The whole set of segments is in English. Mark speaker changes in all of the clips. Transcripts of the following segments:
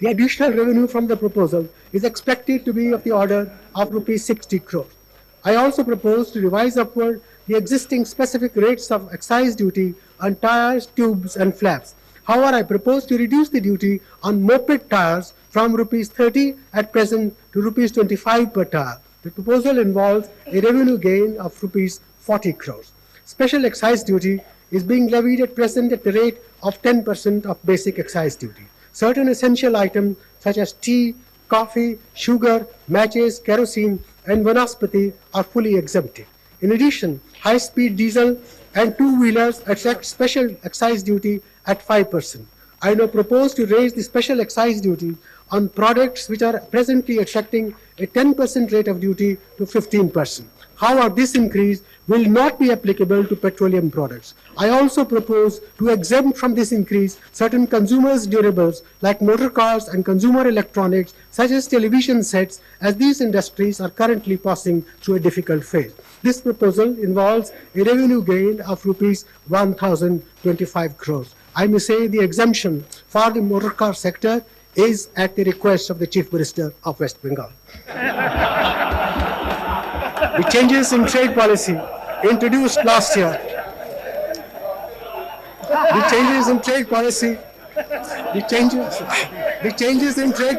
Speaker 1: The additional revenue from the proposal is expected to be of the order of rupees 60 crores. I also propose to revise upward the existing specific rates of excise duty on tires, tubes, and flaps. However, I propose to reduce the duty on moped tires from rupees 30 at present to rupees 25 per tire. The proposal involves a revenue gain of rupees 40 crores. Special excise duty is being levied at present at the rate of 10% of basic excise duty. Certain essential items such as tea, coffee, sugar, matches, kerosene, and vanaspati are fully exempted. In addition, high-speed diesel and two-wheelers attract special excise duty at 5%. I now propose to raise the special excise duty on products which are presently attracting a 10% rate of duty to 15%. However, this increase will not be applicable to petroleum products. I also propose to exempt from this increase certain consumers' durables like motor cars and consumer electronics such as television sets, as these industries are currently passing through a difficult phase. This proposal involves a revenue gain of rupees 1,025 crores. I may say the exemption for the motor car sector is at the request of the Chief Minister of West Bengal. The changes in trade policy introduced last year. The changes in trade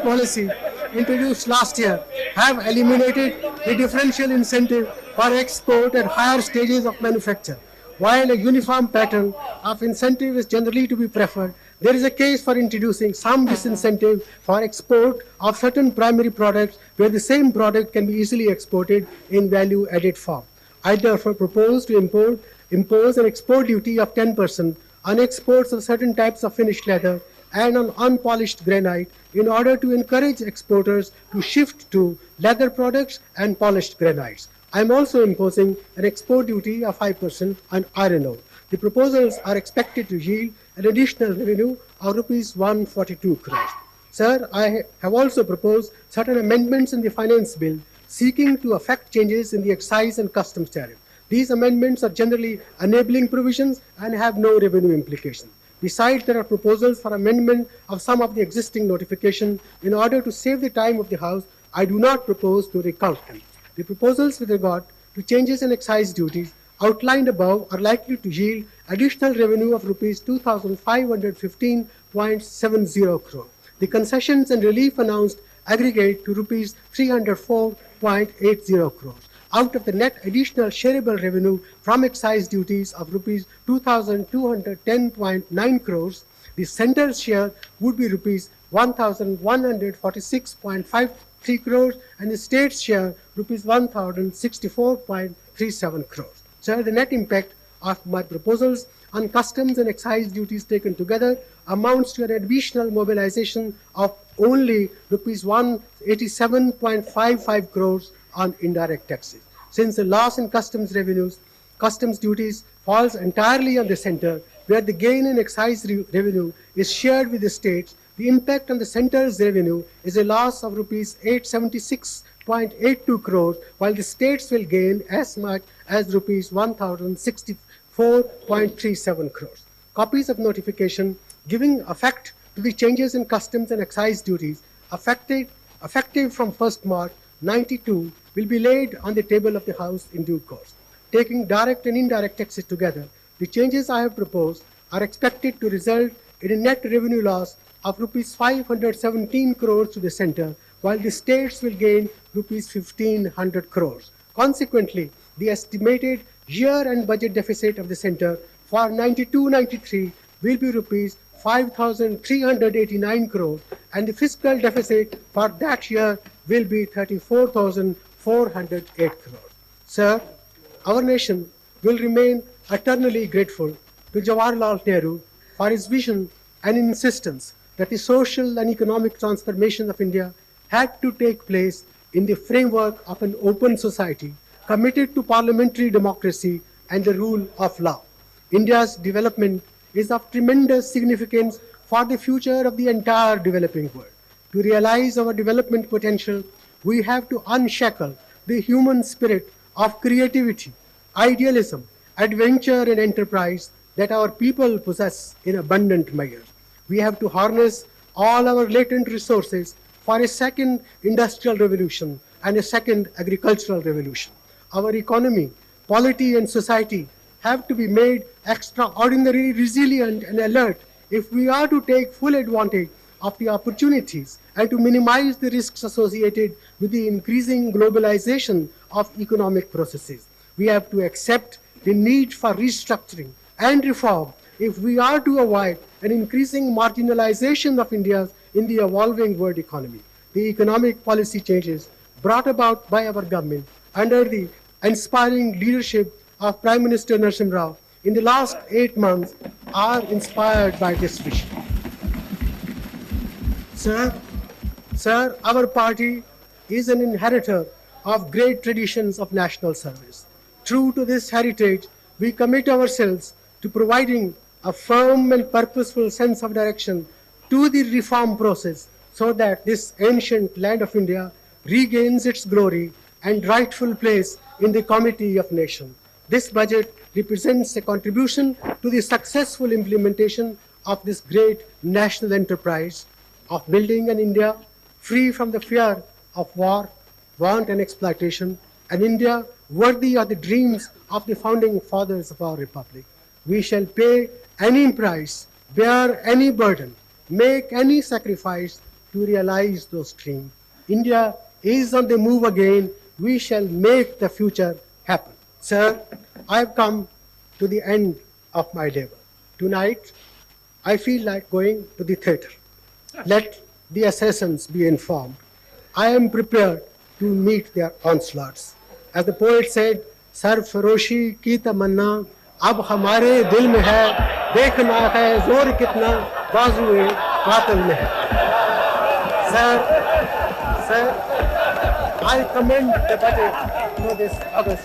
Speaker 1: policy introduced last year have eliminated the differential incentive for export at higher stages of manufacture. While a uniform pattern of incentive is generally to be preferred, there is a case for introducing some disincentive for export of certain primary products where the same product can be easily exported in value-added form. I therefore propose to impose an export duty of 10% on exports of certain types of finished leather and on unpolished granite in order to encourage exporters to shift to leather products and polished granites. I am also imposing an export duty of 5% on iron ore. The proposals are expected to yield an additional revenue of rupees 142 crores. Sir, I have also proposed certain amendments in the finance bill seeking to effect changes in the excise and customs tariff. These amendments are generally enabling provisions and have no revenue implication. Besides, there are proposals for amendment of some of the existing notifications. In order to save the time of the House, I do not propose to recount them. The proposals with regard to changes in excise duties outlined above are likely to yield additional revenue of rupees 2,515.70 crore. The concessions and relief announced aggregate to rupees 304.80 crores. Out of the net additional shareable revenue from excise duties of rupees 2,210.9 crores, the center's share would be rupees 1,146.53 crores and the state's share rupees 1,064.37 crores. Sir, the net impact of my proposals on customs and excise duties taken together amounts to an additional mobilization of only rupees 187.55 crores on indirect taxes. Since the loss in customs revenues, customs duties falls entirely on the center, where the gain in excise revenue is shared with the states, the impact on the center's revenue is a loss of rupees 876.82 crores, while the states will gain as much as rupees 1,064.37 crores. Copies of notification giving effect to the changes in customs and excise duties effective from 1st March 92 will be laid on the table of the House in due course. Taking direct and indirect taxes together, the changes I have proposed are expected to result in a net revenue loss of rupees 517 crores to the center, while the states will gain rupees 1,500 crores. Consequently, the estimated year-end budget deficit of the center for 92-93 will be rupees 5,389 crores, and the fiscal deficit for that year will be 34,408 crores. Sir, our nation will remain eternally grateful to Jawaharlal Nehru for his vision and insistence that the social and economic transformation of India had to take place in the framework of an open society committed to parliamentary democracy and the rule of law. India's development is of tremendous significance for the future of the entire developing world. To realize our development potential, we have to unshackle the human spirit of creativity, idealism, adventure, and enterprise that our people possess in abundant measure. We have to harness all our latent resources for a second industrial revolution and a second agricultural revolution. Our economy, polity, and society have to be made extraordinarily resilient and alert if we are to take full advantage of the opportunities and to minimize the risks associated with the increasing globalization of economic processes. We have to accept the need for restructuring and reform if we are to avoid an increasing marginalization of India in the evolving world economy. The economic policy changes brought about by our government under the inspiring leadership of Prime Minister Narasimha Rao in the last 8 months are inspired by this vision. Sir, our party is an inheritor of great traditions of national service. True to this heritage, we commit ourselves to providing a firm and purposeful sense of direction to the reform process so that this ancient land of India regains its glory and rightful place in the comity of nations. This budget represents a contribution to the successful implementation of this great national enterprise of building an India free from the fear of war, want, and exploitation, an India worthy of the dreams of the founding fathers of our republic. We shall pay any price, bear any burden, make any sacrifice to realize those dreams. India is on the move again. We shall make the future happen. Sir, I have come to the end of my labor. Tonight, I feel like going to the theatre. Let the assassins be informed. I am prepared to meet their onslaughts. As the poet said, "Sarfaroshi ki tamanna ab hamare dil mein hai, dekhna hai zor kitna bazu-e qatil mein hai." Sir, I commend the budget for this August.